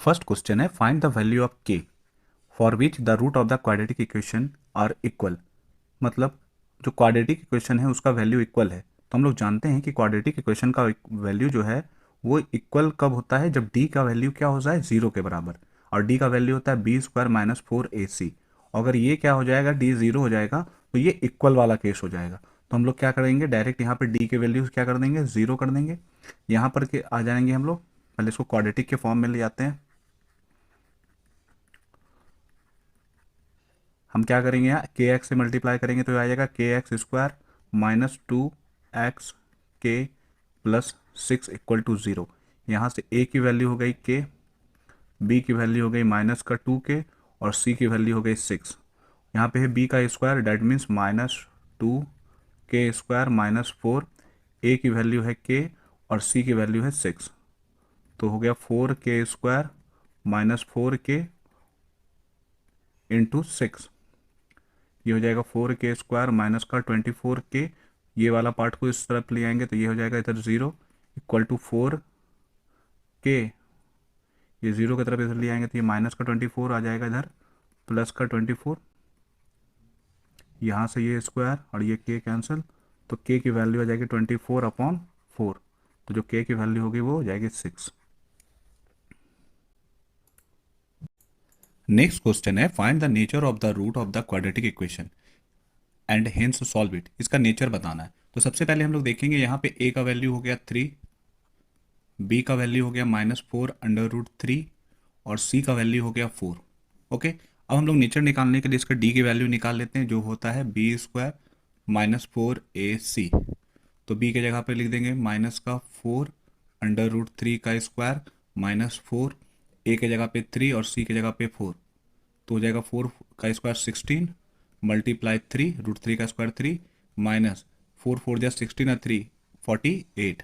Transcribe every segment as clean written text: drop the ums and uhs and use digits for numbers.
First question है find the value of k for which the root of the quadratic equation are equal. मतलब जो quadratic equation है उसका value equal है। तो हम लोग जानते हैं कि क्वाड्रेटिक इक्वेशन का वैल्यू जो है वो इक्वल कब होता है, जब डी का वैल्यू क्या हो जाए, जीरो के बराबर। और डी का वैल्यू होता है बी स्क्वायर माइनस फोर ए सी। अगर ये क्या हो जाएगा, डी जीरो हो जाएगा, तो ये इक्वल वाला केस हो जाएगा। तो हम लोग क्या करेंगे, डायरेक्ट यहाँ पर डी के वैल्यूज क्या कर देंगे, जीरो कर देंगे। यहाँ पर के आ जाएंगे हम लोग, पहले इसको क्वाड्रेटिक के फॉर्म में ले जाते हैं। हम क्या करेंगे, यहाँ के एक्स से मल्टीप्लाई करेंगे तो आ जाएगा के x square minus two x के plus six equal to zero. यहाँ से ए की वैल्यू हो गई के, बी की वैल्यू हो गई माइनस का टू के, और सी की वैल्यू हो गई सिक्स। यहाँ पे है बी का square, that means minus two के स्क्वायर माइनस फोर। ए की वैल्यू है के और सी की वैल्यू है सिक्स, तो हो गया फोर के स्क्वायर माइनस फोर के इंटू सिक्स। ये हो जाएगा फोर के स्क्वायर माइनस का ट्वेंटी फोर के। ये वाला पार्ट को इस तरफ ले आएंगे तो ये हो जाएगा इधर ज़ीरो इक्वल टू फोर के। ये ज़ीरो की तरफ इधर ले आएंगे तो ये माइनस का ट्वेंटी फोर आ जाएगा इधर, प्लस का ट्वेंटी फोर। यहाँ से ये स्क्वायर और ये के कैंसिल, तो के की वैल्यू आ जाएगी ट्वेंटी फोर अपॉन फोर। तो जो के की वैल्यू होगी वो हो जाएगी सिक्स। नेक्स्ट क्वेश्चन है find the nature of the root of the quadratic equation and hence solve it. इसका नेचर बताना है। तो सबसे पहले हम लोग देखेंगे, यहाँ पे ए का वैल्यू हो गया थ्री, बी का वैल्यू हो गया minus four under root three, और सी का वैल्यू हो गया फोर। ओके, अब हम लोग नेचर निकालने के लिए इसका डी की वैल्यू निकाल लेते हैं, जो होता है बी स्क्वायर माइनस फोर ए सी। तो बी के जगह पे लिख देंगे माइनस का फोर अंडर रूट थ्री का स्क्वायर माइनस फोर, ए के जगह पे थ्री और सी के जगह पे फोर। तो हो जाएगा फोर का square sixteen multiply three, root three का square three minus four four जा सिक्सटीन और three forty eight,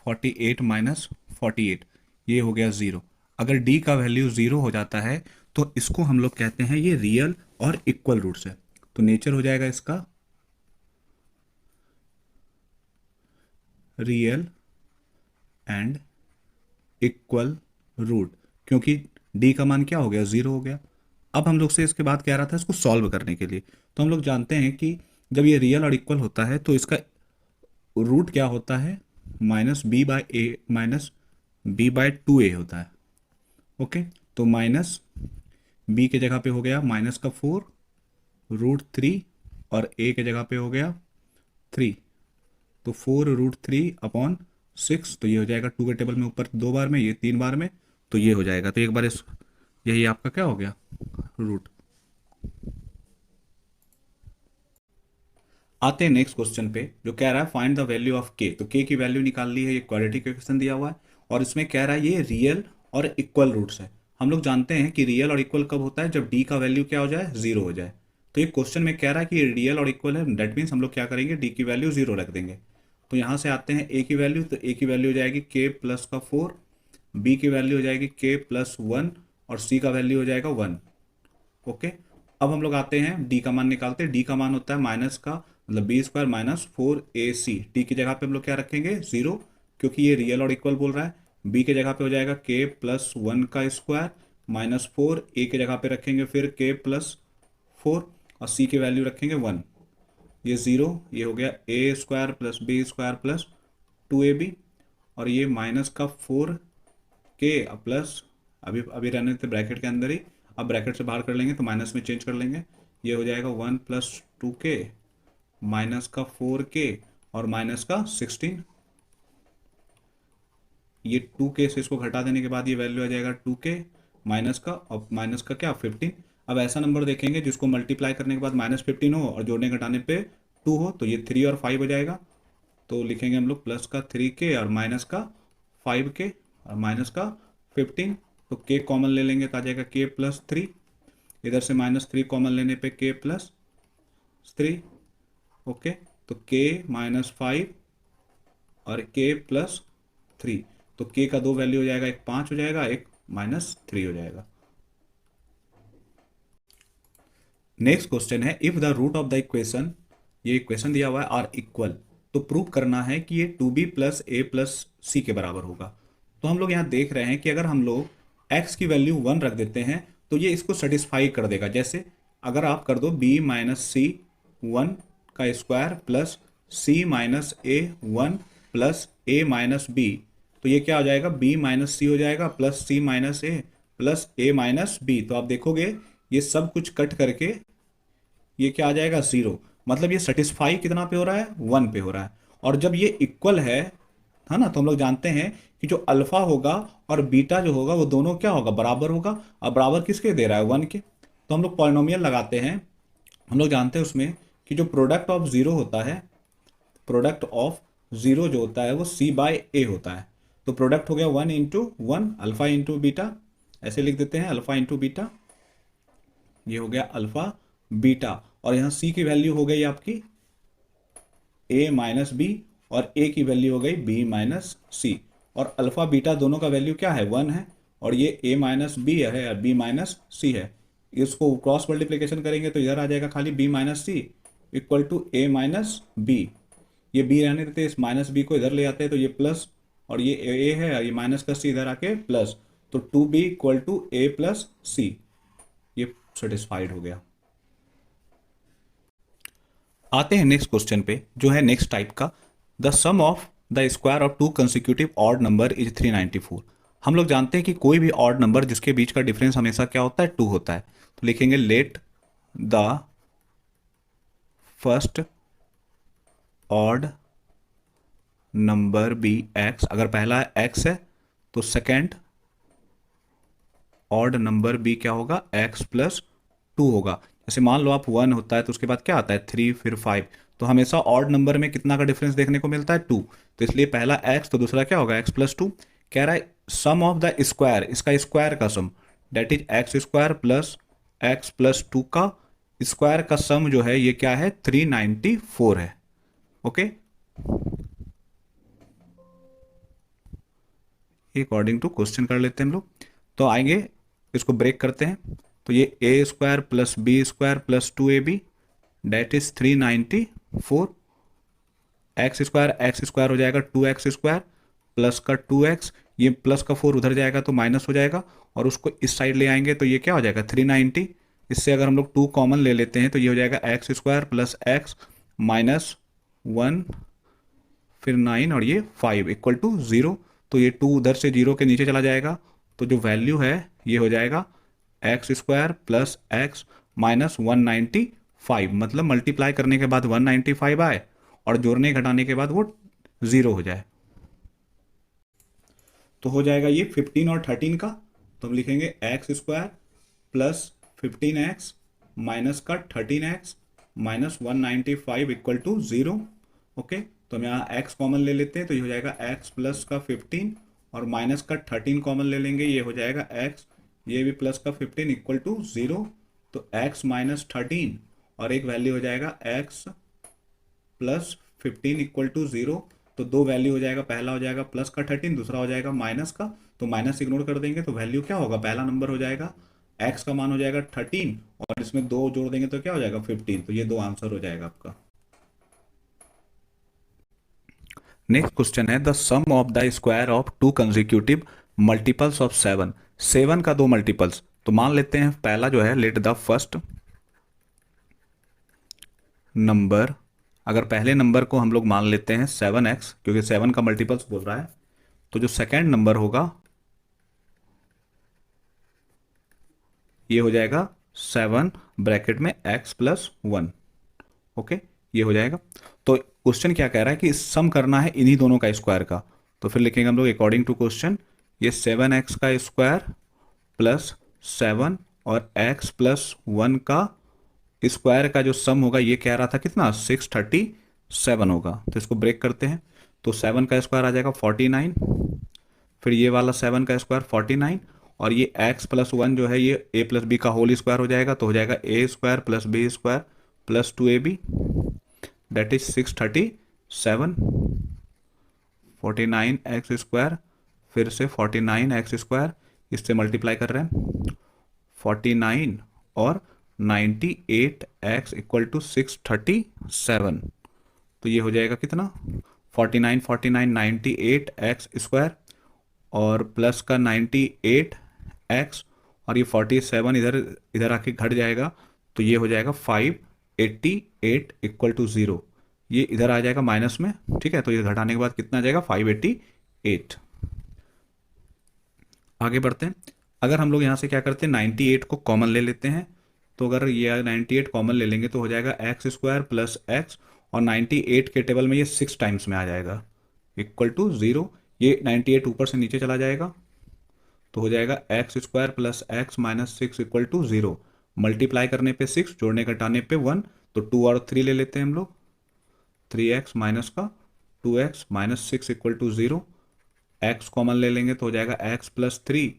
forty eight minus forty eight, ये हो गया ज़ीरो। अगर डी का वैल्यू ज़ीरो हो जाता है तो इसको हम लोग कहते हैं ये रियल और इक्वल रूट्स है। तो नेचर हो जाएगा इसका रियल एंड इक्वल रूट, क्योंकि डी का मान क्या हो गया, ज़ीरो हो गया। अब हम लोग से इसके बाद कह रहा था इसको सॉल्व करने के लिए। तो हम लोग जानते हैं कि जब ये रियल और इक्वल होता है तो इसका रूट क्या होता है, minus B by A minus B by two A होता है। ओके, तो माइनस बी के जगह पे हो गया माइनस का फोर रूट थ्री, और ए के जगह पे हो गया थ्री, तो four root three upon six. तो ये हो जाएगा टू के टेबल में ऊपर दो बार में, ये तीन बार में, तो ये हो जाएगा। तो एक बार इस, यही आपका क्या हो गया रूट। आते हैं नेक्स्ट क्वेश्चन पे, जो कह रहा है फाइंड द वैल्यू ऑफ के। तो के की वैल्यू निकाल ली है, ये क्वाड्रेटिक इक्वेशन दिया हुआ है, और इसमें कह रहा है ये रियल और इक्वल रूट्स है। हम लोग जानते हैं कि रियल और इक्वल कब होता है, जब डी का वैल्यू क्या हो जाए, जीरो हो जाए। तो ये क्वेश्चन में कह रहा है कि रियल और इक्वल है, दैट मीन्स हम लोग क्या करेंगे, डी की वैल्यू जीरो रख देंगे। तो यहाँ से आते हैं ए की वैल्यू, तो ए की वैल्यू हो जाएगी के प्लस का फोर, बी की वैल्यू हो जाएगी के प्लस वन, और सी का वैल्यू हो जाएगा वन। ओके, अब हम लोग आते हैं डी का मान निकालते हैं। डी का मान होता है माइनस का, मतलब बी स्क्वायर माइनस फोर ए सी। टी की जगह पे हम लोग क्या रखेंगे, जीरो, क्योंकि ये रियल और इक्वल बोल रहा है। बी के जगह पे हो जाएगा के प्लस वन का स्क्वायर माइनस फोर, ए के जगह पे रखेंगे फिर के प्लस फोर, और सी की वैल्यू रखेंगे वन। ये ज़ीरो, ये हो गया A square plus B square plus two A B, और ये माइनस का फोर के प्लस, अभी अभी रहने देते ब्रैकेट के अंदर ही, अब ब्रैकेट से बाहर कर लेंगे तो माइनस में चेंज कर लेंगे। ये हो जाएगा वन प्लस टू के माइनस का फोर के और माइनस का सिक्सटीन। ये टू के से इसको घटा देने के बाद ये वैल्यू आ जाएगा टू के माइनस का, और माइनस का क्या, फिफ्टीन। अब ऐसा नंबर देखेंगे जिसको मल्टीप्लाई करने के बाद माइनस फिफ्टीन हो और जोड़ने घटाने पे टू हो, तो ये थ्री और फाइव हो जाएगा। तो लिखेंगे हम लोग प्लस का थ्री के और माइनस का फाइव के और माइनस का फिफ्टीन। तो के कॉमन ले लेंगे तो आ जाएगा के प्लस थ्री, इधर से माइनस थ्री कॉमन लेने पे के प्लस थ्री। ओके, तो के माइनस फाइव और के प्लस थ्री, तो के का दो वैल्यू हो जाएगा, एक पाँच हो जाएगा, एक माइनस थ्री हो जाएगा। नेक्स्ट क्वेश्चन है if the root of the equation, ये इक्वेशन दिया हुआ है आर इक्वल, तो प्रूव करना है कि ये two B plus A plus C के बराबर होगा। तो हम लोग यहाँ देख रहे हैं कि अगर हम लोग x की वैल्यू 1 रख देते हैं तो ये इसको सेटिस्फाई कर देगा। जैसे अगर आप कर दो b माइनस सी 1 का square plus c minus a 1 plus a minus b, तो ये क्या हो जाएगा, b माइनस सी हो जाएगा plus c minus a plus a minus b. तो आप देखोगे ये सब कुछ कट करके ये क्या आ जाएगा, 0। मतलब ये सेटिस्फाई कितना पे हो रहा है, 1 पे हो रहा है। और जब ये इक्वल है ना, तो हम लोग जानते हैं कि जो अल्फा होगा और बीटा जो होगा वो दोनों क्या होगा, बराबर होगा। और बराबर किसके दे रहा है, 1 के। तो हम लोग पॉलिनोमियल लगाते हैं। हम लोग जानते हैं उसमें कि जो प्रोडक्ट ऑफ ज़ीरो होता है, प्रोडक्ट ऑफ ज़ीरो जो होता है वो c बाय ए होता है। तो प्रोडक्ट हो गया 1 इंटू 1 अल्फा इंटू बीटा, ऐसे लिख देते हैं अल्फा इंटू बीटा। ये हो गया अल्फा बीटा, और यहाँ c की वैल्यू हो गई आपकी a माइनस बी, और a की वैल्यू हो गई b माइनस सी। और अल्फा बीटा दोनों का वैल्यू क्या है, 1 है, और ये a माइनस बी है और b माइनस सी है। इसको क्रॉस मल्टीप्लिकेशन करेंगे तो इधर आ जाएगा खाली b minus c equal to a minus b. ये b रहने देते हैं, इस माइनस बी को इधर ले आते हैं तो ये प्लस, और ये a है और ये माइनस का c इधर आके प्लस, तो 2b equal to a plus C. ये सेटिस्फाइड हो गया। आते हैं नेक्स्ट क्वेश्चन पे, जो है नेक्स्ट टाइप का। The sum of the square of two consecutive odd number is 394। हम लोग जानते हैं कि कोई भी ऑड नंबर जिसके बीच का डिफरेंस हमेशा क्या होता है, 2 होता है। तो लिखेंगे let the first odd number be x. अगर पहला एक्स है तो सेकेंड ऑड नंबर बी क्या होगा, एक्स प्लस 2 होगा। जैसे मान लो आप 1 होता है तो उसके बाद क्या आता है 3 फिर 5। तो हमेशा ऑड नंबर में कितना का डिफरेंस देखने को मिलता है, 2। तो इसलिए पहला x तो दूसरा क्या होगा, x प्लस 2। कह रहा है सम ऑफ द स्क्वायर, इसका स्क्वायर का sum, that is X square plus X plus 2 का स्क्वायर का सम जो है ये क्या है, 394 है। ओके, अकॉर्डिंग टू क्वेश्चन कर लेते हैं हम लोग। तो आएंगे, इसको ब्रेक करते हैं। तो ये A square plus B square plus 2ab that is 394। X square हो जाएगा 2x स्क्वायर प्लस का 2x, ये प्लस का 4 उधर जाएगा तो माइनस हो जाएगा, और उसको इस साइड ले आएंगे तो ये क्या हो जाएगा 390। इससे अगर हम लोग 2 कॉमन ले लेते हैं तो ये हो जाएगा x square plus x minus 1 फिर 9 और ये 5 इक्वल टू 0। तो ये 2 उधर से 0 के नीचे चला जाएगा, तो जो वैल्यू है ये हो जाएगा x square plus x minus 195। मतलब मल्टीप्लाई करने के बाद 195 आए और जोड़ने घटाने के बाद वो 0 हो जाए। तो हो जाएगा ये 15 और 13 का। तो हम लिखेंगे x square plus 15x minus का 13x minus 195 equal to 0। Okay, तो हम यहाँ x कॉमन ले लेते हैं तो ये हो जाएगा x प्लस का 15 और माइनस का 13 कॉमन ले लेंगे, ये हो जाएगा x, ये भी प्लस का 15 इक्वल टू 0। तो x माइनस 13 और एक वैल्यू हो जाएगा x प्लस 15 इक्वल टू 0। तो दो वैल्यू हो जाएगा, पहला हो जाएगा प्लस का 13, दूसरा हो जाएगा माइनस का। तो माइनस इग्नोर कर देंगे तो वैल्यू क्या होगा, पहला नंबर हो जाएगा x का मान हो जाएगा 13 और इसमें 2 जोड़ देंगे तो क्या हो जाएगा 15। तो ये 2 आंसर हो जाएगा आपका। नेक्स्ट क्वेश्चन है the sum of the square of two consecutive multiples of 7। 7 का 2 मल्टीपल्स, तो मान लेते हैं पहला जो है लेट द फर्स्ट नंबर, अगर पहले नंबर को हम लोग मान लेते हैं 7x, क्योंकि 7 का मल्टीपल्स बोल रहा है, तो जो सेकेंड नंबर होगा ये हो जाएगा 7 ब्रैकेट में x प्लस 1। ओके, ये हो जाएगा। तो क्वेश्चन क्या कह रहा है कि सम करना है इन्हीं दोनों का स्क्वायर का। तो फिर लिखेंगे हम लोग अकॉर्डिंग टू क्वेश्चन, ये 7x का स्क्वायर प्लस 7 और x प्लस 1 का स्क्वायर का जो सम होगा ये कह रहा था कितना, 637 होगा। तो इसको ब्रेक करते हैं। तो 7 का स्क्वायर आ जाएगा 49, फिर ये वाला 7 का स्क्वायर 49, और ये x प्लस 1 जो है ये a प्लस बी का होल स्क्वायर हो जाएगा। तो हो जाएगा a square plus B square plus 2ab that is 637। 49x square फिर से 49x स्क्वायर, इससे मल्टीप्लाई कर रहे हैं 49 और 98x इक्वल टू 637। तो ये हो जाएगा कितना 49 49 98x स्क्वायर और प्लस का 98 x, और ये 47 इधर इधर आके घट जाएगा, तो ये हो जाएगा 588 इक्वल टू 0। ये इधर आ जाएगा माइनस में, ठीक है, तो ये घटाने के बाद कितना आ जाएगा 588। आगे बढ़ते हैं। अगर हम लोग यहाँ से क्या करते हैं 98 को कॉमन ले लेते हैं, तो अगर ये 98 कॉमन ले लेंगे तो हो जाएगा एक्स स्क्वायर प्लस एक्स, और 98 के टेबल में ये 6 टाइम्स में आ जाएगा इक्वल टू 0। ये 98 ऊपर से नीचे चला जाएगा, तो हो जाएगा x square plus x minus 6 equal to 0। Multiply करने पे 6, जोड़ने घटाने पे 1, तो 2 और 3 ले लेते हैं हम लोग। 3x माइनस का 2x minus 6 equal to 0। x common ले लेंगे तो हो जाएगा x प्लस 3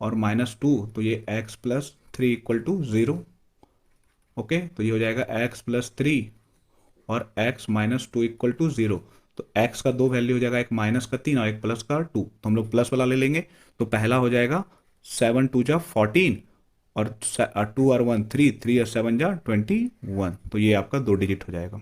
और माइनस 2, तो ये x plus 3 equal to 0। Okay, तो ये हो जाएगा x प्लस 3 और x माइनस 2 इक्वल टू 0। तो x का दो वैल्यू हो जाएगा, एक माइनस का 3 और एक प्लस का 2, तो हम लोग प्लस वाला ले लेंगे। तो पहला हो जाएगा 7 2 जा 14, और 2 और 1 3, 3 और 7 जा 21, तो ये आपका 2 डिजिट हो जाएगा।